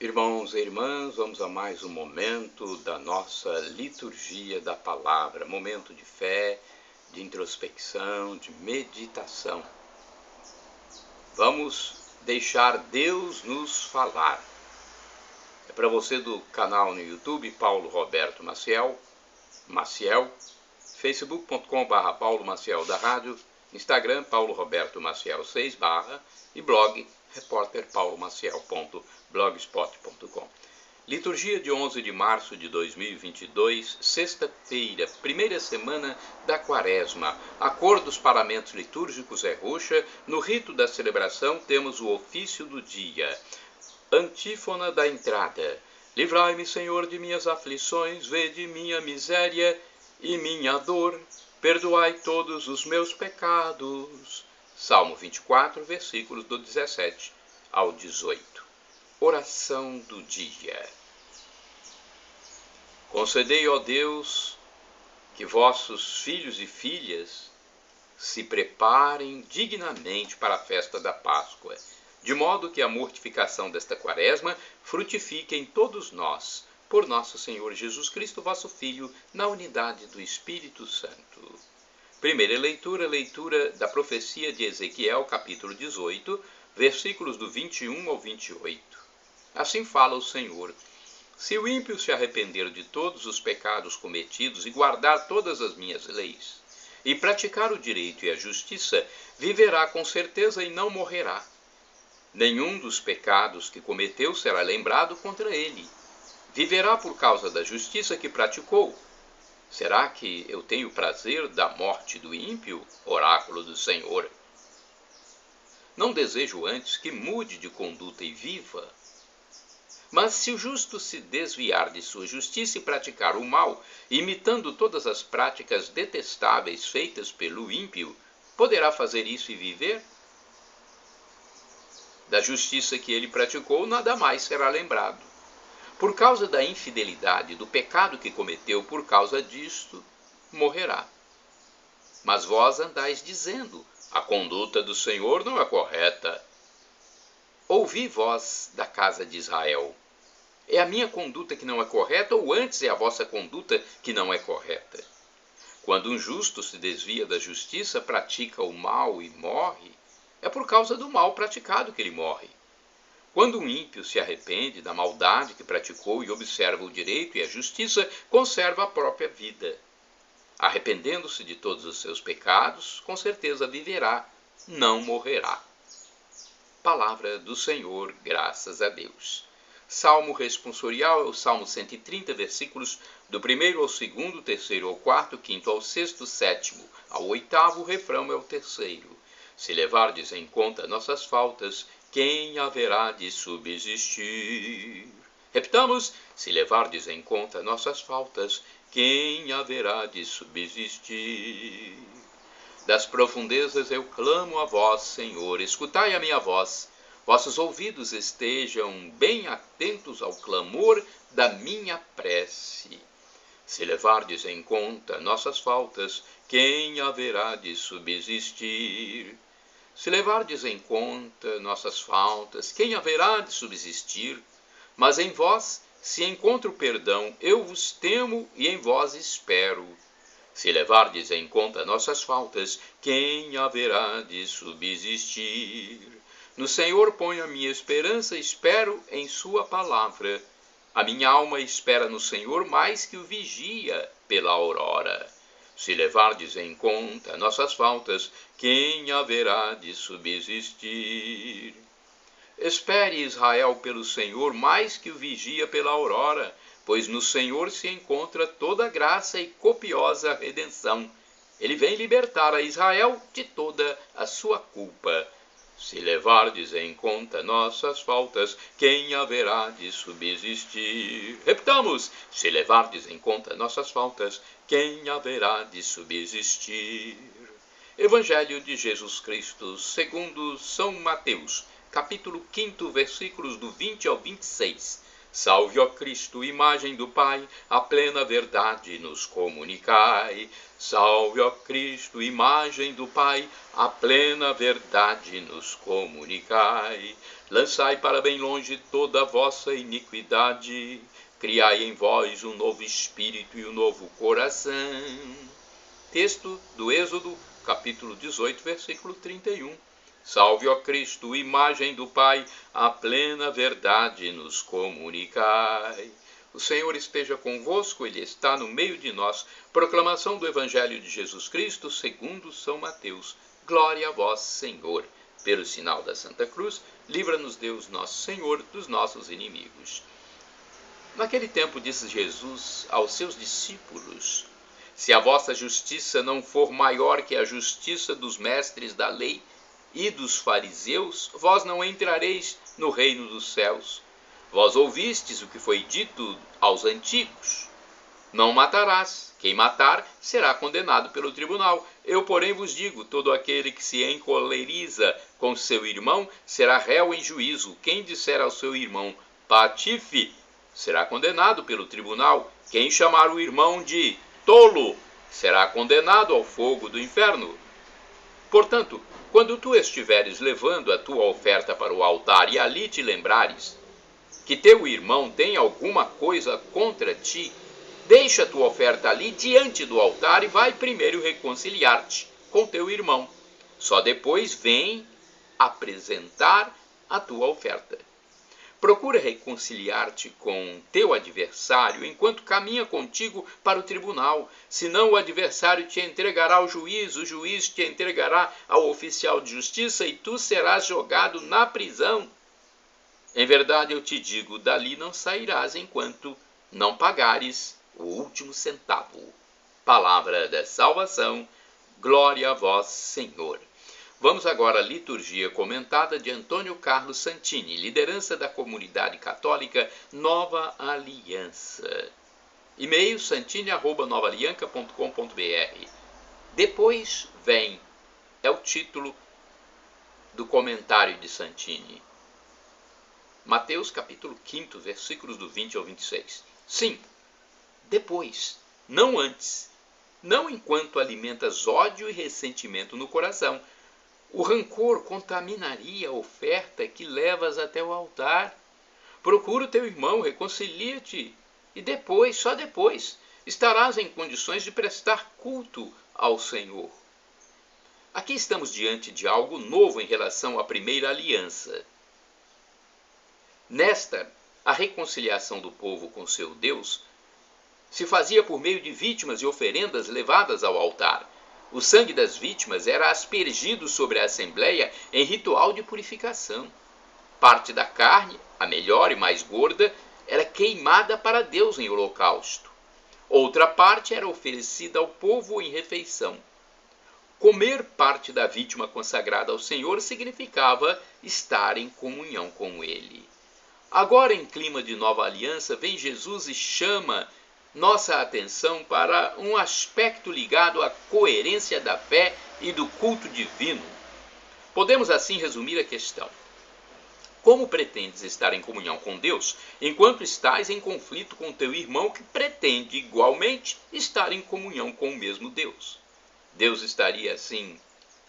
Irmãos e irmãs, vamos a mais um momento da nossa liturgia da palavra, momento de fé, de introspecção, de meditação. Vamos deixar Deus nos falar. É para você do canal no YouTube, Paulo Roberto Maciel, facebook.com/Paulo Maciel da Rádio, Instagram, Paulo Roberto Maciel 6 / e blog repórterpaulomaciel.blogspot.com. Liturgia de 11 de março de 2022, sexta-feira, primeira semana da Quaresma. A cor dos paramentos litúrgicos é roxa. No rito da celebração temos o ofício do dia. Antífona da entrada. Livrai-me, Senhor, de minhas aflições, vede minha miséria e minha dor. Perdoai todos os meus pecados. Salmo 24, versículos do 17 ao 18. Oração do dia. Concedei, ó Deus, que vossos filhos e filhas se preparem dignamente para a festa da Páscoa, de modo que a mortificação desta Quaresma frutifique em todos nós, por nosso Senhor Jesus Cristo, vosso Filho, na unidade do Espírito Santo. Primeira leitura da profecia de Ezequiel, capítulo 18, versículos do 21 ao 28. Assim fala o Senhor: se o ímpio se arrepender de todos os pecados cometidos e guardar todas as minhas leis, e praticar o direito e a justiça, viverá com certeza e não morrerá. Nenhum dos pecados que cometeu será lembrado contra ele. Viverá por causa da justiça que praticou. Será que eu tenho prazer da morte do ímpio? Oráculo do Senhor. Não desejo antes que mude de conduta e viva. Mas se o justo se desviar de sua justiça e praticar o mal, imitando todas as práticas detestáveis feitas pelo ímpio, poderá fazer isso e viver? Da justiça que ele praticou, nada mais será lembrado. Por causa da infidelidade, do pecado que cometeu, por causa disto, morrerá. Mas vós andais dizendo: a conduta do Senhor não é correta. Ouvi, vós da casa de Israel: é a minha conduta que não é correta, ou antes é a vossa conduta que não é correta? Quando um justo se desvia da justiça, pratica o mal e morre, é por causa do mal praticado que ele morre. Quando um ímpio se arrepende da maldade que praticou e observa o direito e a justiça, conserva a própria vida. Arrependendo-se de todos os seus pecados, com certeza viverá, não morrerá. Palavra do Senhor, graças a Deus. Salmo responsorial é o Salmo 130, versículos do 1º ao 2º, 3º ao 4º, 5º ao 6º, 7º ao 8º, o refrão é o 3º. Se levardes em conta nossas faltas, quem haverá de subsistir? Repitamos: se levardes em conta nossas faltas, quem haverá de subsistir? Das profundezas eu clamo a vós, Senhor, escutai a minha voz. Vossos ouvidos estejam bem atentos ao clamor da minha prece. Se levardes em conta nossas faltas, quem haverá de subsistir? Se levardes em conta nossas faltas, quem haverá de subsistir? Mas em vós, se encontro perdão, eu vos temo e em vós espero. Se levardes em conta nossas faltas, quem haverá de subsistir? No Senhor ponho a minha esperança, espero em sua palavra. A minha alma espera no Senhor mais que o vigia pela aurora. Se levardes em conta nossas faltas, quem haverá de subsistir? Espere Israel pelo Senhor mais que o vigia pela aurora, pois no Senhor se encontra toda graça e copiosa redenção. Ele vem libertar a Israel de toda a sua culpa. Se levardes em conta nossas faltas, quem haverá de subsistir? Repitamos: se levardes em conta nossas faltas, quem haverá de subsistir? Evangelho de Jesus Cristo segundo São Mateus, capítulo 5, versículos do 20 ao 26. Salve, ó Cristo, imagem do Pai, a plena verdade nos comunicai. Salve, ó Cristo, imagem do Pai, a plena verdade nos comunicai. Lançai para bem longe toda a vossa iniquidade, criai em vós um novo espírito e um novo coração. Texto do Êxodo, capítulo 18, versículo 31. Salve, ó Cristo, imagem do Pai, a plena verdade nos comunicai. O Senhor esteja convosco, Ele está no meio de nós. Proclamação do Evangelho de Jesus Cristo, segundo São Mateus. Glória a vós, Senhor. Pelo sinal da Santa Cruz, livra-nos Deus, nosso Senhor, dos nossos inimigos. Naquele tempo disse Jesus aos seus discípulos: se a vossa justiça não for maior que a justiça dos mestres da lei e dos fariseus, vós não entrareis no reino dos céus. Vós ouvistes o que foi dito aos antigos: não matarás. Quem matar será condenado pelo tribunal. Eu, porém, vos digo: todo aquele que se encoleriza com seu irmão será réu em juízo. Quem disser ao seu irmão patife será condenado pelo tribunal. Quem chamar o irmão de tolo será condenado ao fogo do inferno. Portanto, quando tu estiveres levando a tua oferta para o altar e ali te lembrares que teu irmão tem alguma coisa contra ti, deixa a tua oferta ali diante do altar e vai primeiro reconciliar-te com teu irmão. Só depois vem apresentar a tua oferta. Procura reconciliar-te com teu adversário enquanto caminha contigo para o tribunal. Senão o adversário te entregará ao juiz, o juiz te entregará ao oficial de justiça e tu serás jogado na prisão. Em verdade eu te digo, dali não sairás enquanto não pagares o último centavo. Palavra da salvação, glória a vós, Senhor. Vamos agora à liturgia comentada de Antônio Carlos Santini, liderança da comunidade católica Nova Aliança. E-mail santini@novaalianca.com.br. Depois vem, é o título do comentário de Santini. Mateus capítulo 5, versículos do 20 ao 26. Sim, depois, não antes, não enquanto alimentas ódio e ressentimento no coração. O rancor contaminaria a oferta que levas até o altar. Procura o teu irmão, reconcilia-te, e depois, só depois, estarás em condições de prestar culto ao Senhor. Aqui estamos diante de algo novo em relação à primeira aliança. Nesta, a reconciliação do povo com seu Deus se fazia por meio de vítimas e oferendas levadas ao altar. O sangue das vítimas era aspergido sobre a assembleia em ritual de purificação. Parte da carne, a melhor e mais gorda, era queimada para Deus em holocausto. Outra parte era oferecida ao povo em refeição. Comer parte da vítima consagrada ao Senhor significava estar em comunhão com Ele. Agora, em clima de nova aliança, vem Jesus e chama nossa atenção para um aspecto ligado à coerência da fé e do culto divino. Podemos assim resumir a questão: como pretendes estar em comunhão com Deus enquanto estás em conflito com teu irmão que pretende igualmente estar em comunhão com o mesmo Deus? Deus estaria assim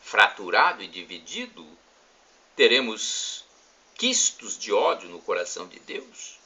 fraturado e dividido? Teremos quistos de ódio no coração de Deus?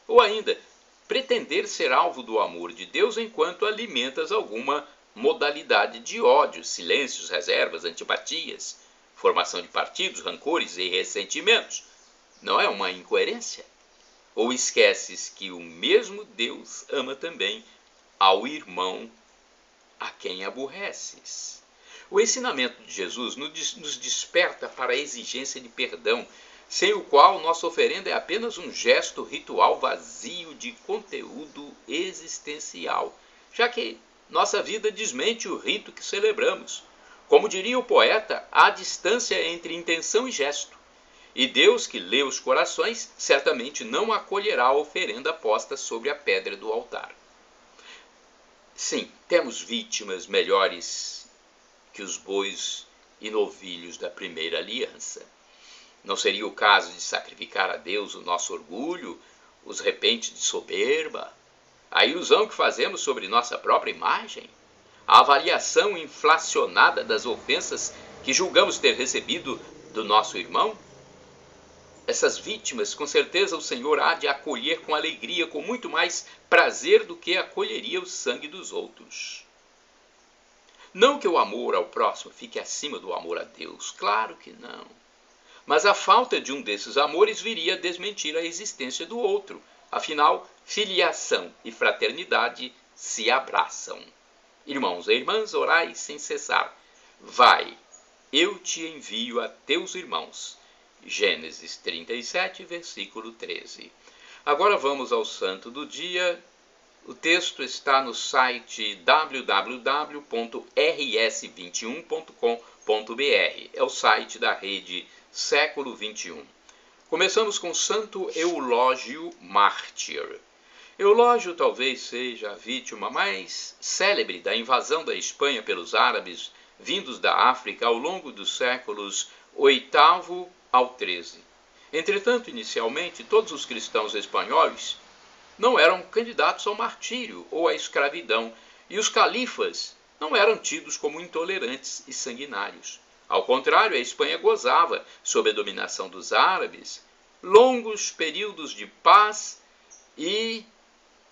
Ou ainda, pretender ser alvo do amor de Deus enquanto alimentas alguma modalidade de ódio, silêncios, reservas, antipatias, formação de partidos, rancores e ressentimentos. Não é uma incoerência? Ou esqueces que o mesmo Deus ama também ao irmão a quem aborreces? O ensinamento de Jesus nos desperta para a exigência de perdão, sem o qual nossa oferenda é apenas um gesto ritual vazio de conteúdo existencial, já que nossa vida desmente o rito que celebramos. Como diria o poeta, há distância entre intenção e gesto, e Deus, que lê os corações, certamente não acolherá a oferenda posta sobre a pedra do altar. Sim, temos vítimas melhores que os bois e novilhos da primeira aliança. Não seria o caso de sacrificar a Deus o nosso orgulho, os repentes de soberba, a ilusão que fazemos sobre nossa própria imagem, a avaliação inflacionada das ofensas que julgamos ter recebido do nosso irmão? Essas vítimas, com certeza, o Senhor há de acolher com alegria, com muito mais prazer do que acolheria o sangue dos outros. Não que o amor ao próximo fique acima do amor a Deus, claro que não. Mas a falta de um desses amores viria a desmentir a existência do outro. Afinal, filiação e fraternidade se abraçam. Irmãos e irmãs, orai sem cessar. Vai, eu te envio a teus irmãos. Gênesis 37, versículo 13. Agora vamos ao santo do dia. O texto está no site www.rs21.com.br. É o site da rede Século XXI. Começamos com Santo Eulógio Mártir. Eulógio talvez seja a vítima mais célebre da invasão da Espanha pelos árabes vindos da África ao longo dos séculos VIII ao XIII. Entretanto, inicialmente, todos os cristãos espanhóis não eram candidatos ao martírio ou à escravidão, e os califas não eram tidos como intolerantes e sanguinários. Ao contrário, a Espanha gozava, sob a dominação dos árabes, longos períodos de paz e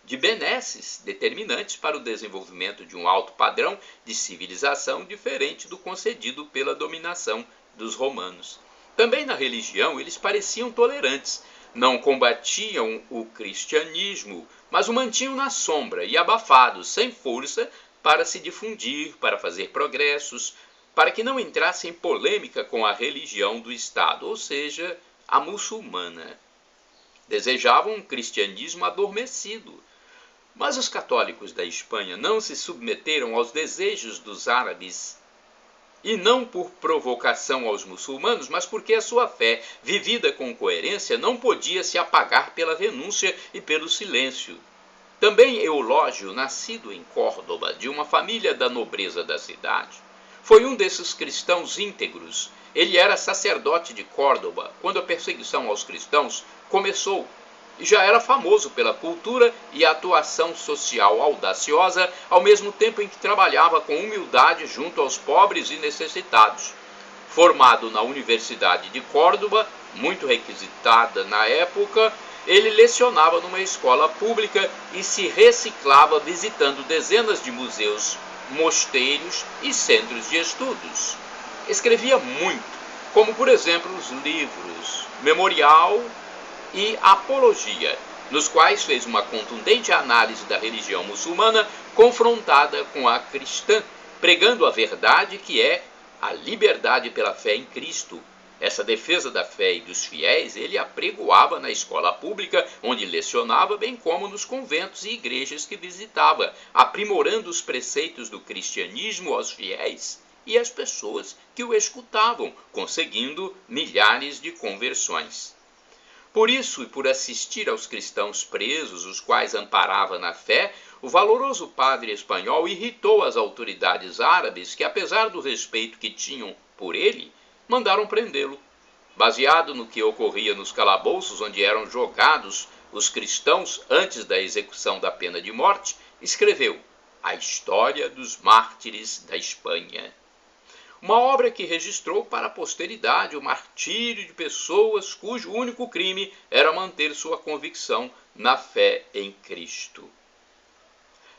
de benesses determinantes para o desenvolvimento de um alto padrão de civilização diferente do concedido pela dominação dos romanos. Também na religião eles pareciam tolerantes, não combatiam o cristianismo, mas o mantinham na sombra e abafados, sem força para se difundir, para fazer progressos, para que não entrasse em polêmica com a religião do Estado, ou seja, a muçulmana. Desejavam um cristianismo adormecido. Mas os católicos da Espanha não se submeteram aos desejos dos árabes, e não por provocação aos muçulmanos, mas porque a sua fé, vivida com coerência, não podia se apagar pela renúncia e pelo silêncio. Também Eulógio, nascido em Córdoba, de uma família da nobreza da cidade, foi um desses cristãos íntegros. Ele era sacerdote de Córdoba quando a perseguição aos cristãos começou, e já era famoso pela cultura e atuação social audaciosa, ao mesmo tempo em que trabalhava com humildade junto aos pobres e necessitados. Formado na Universidade de Córdoba, muito requisitada na época, ele lecionava numa escola pública e se reciclava visitando dezenas de museus, mosteiros e centros de estudos. Escrevia muito, como por exemplo os livros Memorial e Apologia, nos quais fez uma contundente análise da religião muçulmana confrontada com a cristã, pregando a verdade que é a liberdade pela fé em Cristo. Essa defesa da fé e dos fiéis ele apregoava na escola pública, onde lecionava, bem como nos conventos e igrejas que visitava, aprimorando os preceitos do cristianismo aos fiéis e às pessoas que o escutavam, conseguindo milhares de conversões. Por isso, e por assistir aos cristãos presos, os quais amparava na fé, o valoroso padre espanhol irritou as autoridades árabes que, apesar do respeito que tinham por ele, mandaram prendê-lo. Baseado no que ocorria nos calabouços onde eram jogados os cristãos antes da execução da pena de morte, escreveu A História dos Mártires da Espanha. Uma obra que registrou para a posteridade o martírio de pessoas cujo único crime era manter sua convicção na fé em Cristo.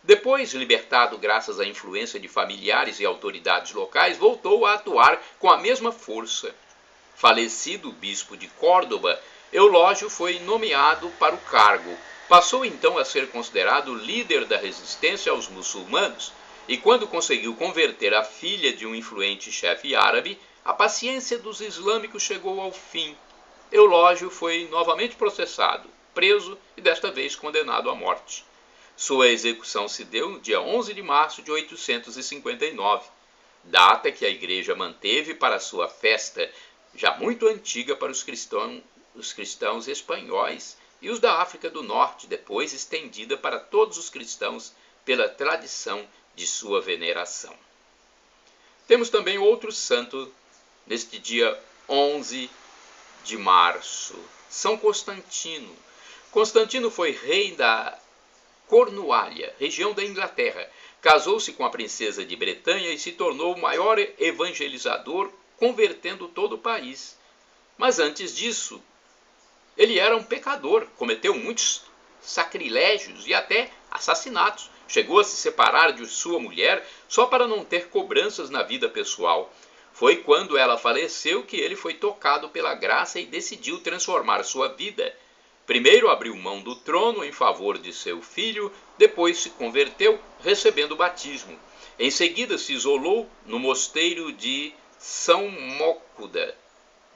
Depois, libertado graças à influência de familiares e autoridades locais, voltou a atuar com a mesma força. Falecido o bispo de Córdoba, Eulógio foi nomeado para o cargo. Passou então a ser considerado líder da resistência aos muçulmanos, e quando conseguiu converter a filha de um influente chefe árabe, a paciência dos islâmicos chegou ao fim. Eulógio foi novamente processado, preso e desta vez condenado à morte. Sua execução se deu no dia 11 de março de 859, data que a igreja manteve para sua festa, já muito antiga para os cristãos espanhóis e os da África do Norte, depois estendida para todos os cristãos pela tradição de sua veneração. Temos também outro santo neste dia 11 de março, São Constantino. Constantino foi rei da Cornualha, região da Inglaterra. Casou-se com a princesa de Bretanha e se tornou o maior evangelizador, convertendo todo o país. Mas antes disso, ele era um pecador, cometeu muitos sacrilégios e até assassinatos. Chegou a se separar de sua mulher só para não ter cobranças na vida pessoal. Foi quando ela faleceu que ele foi tocado pela graça e decidiu transformar sua vida. Primeiro abriu mão do trono em favor de seu filho, depois se converteu, recebendo o batismo. Em seguida se isolou no mosteiro de São Mócuda,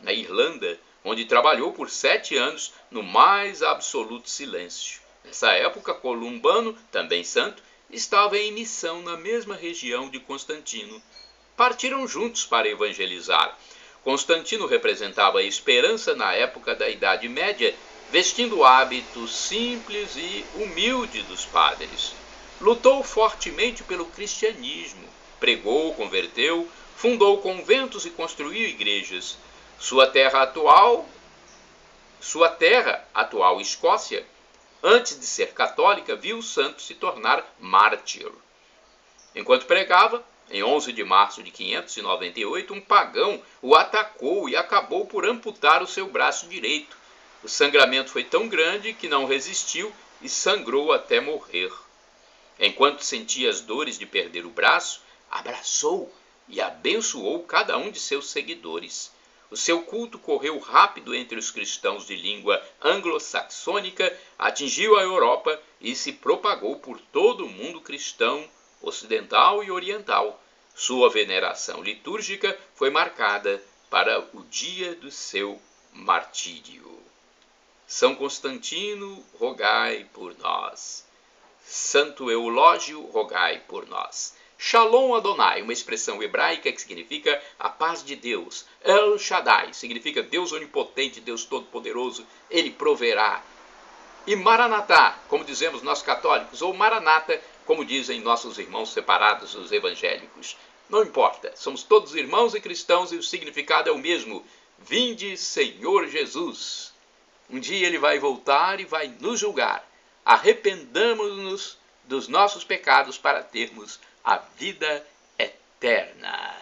na Irlanda, onde trabalhou por 7 anos no mais absoluto silêncio. Nessa época, Columbano, também santo, estava em missão na mesma região de Constantino. Partiram juntos para evangelizar. Constantino representava a esperança na época da Idade Média, vestindo o hábito simples e humilde dos padres. Lutou fortemente pelo cristianismo, pregou, converteu, fundou conventos e construiu igrejas. Sua terra atual Escócia, antes de ser católica, viu o santo se tornar mártir. Enquanto pregava, em 11 de março de 598, um pagão o atacou e acabou por amputar o seu braço direito. O sangramento foi tão grande que não resistiu e sangrou até morrer. Enquanto sentia as dores de perder o braço, abraçou e abençoou cada um de seus seguidores. O seu culto correu rápido entre os cristãos de língua anglo-saxônica, atingiu a Europa e se propagou por todo o mundo cristão, ocidental e oriental. Sua veneração litúrgica foi marcada para o dia do seu martírio. São Constantino, rogai por nós. Santo Eulógio, rogai por nós. Shalom Adonai, uma expressão hebraica que significa a paz de Deus. El Shaddai significa Deus onipotente, Deus todo-poderoso, Ele proverá. E Maranatá, como dizemos nós católicos, ou Maranata, como dizem nossos irmãos separados, os evangélicos. Não importa, somos todos irmãos e cristãos e o significado é o mesmo. Vinde, Senhor Jesus. Um dia Ele vai voltar e vai nos julgar. Arrependamos-nos dos nossos pecados para termos a vida eterna.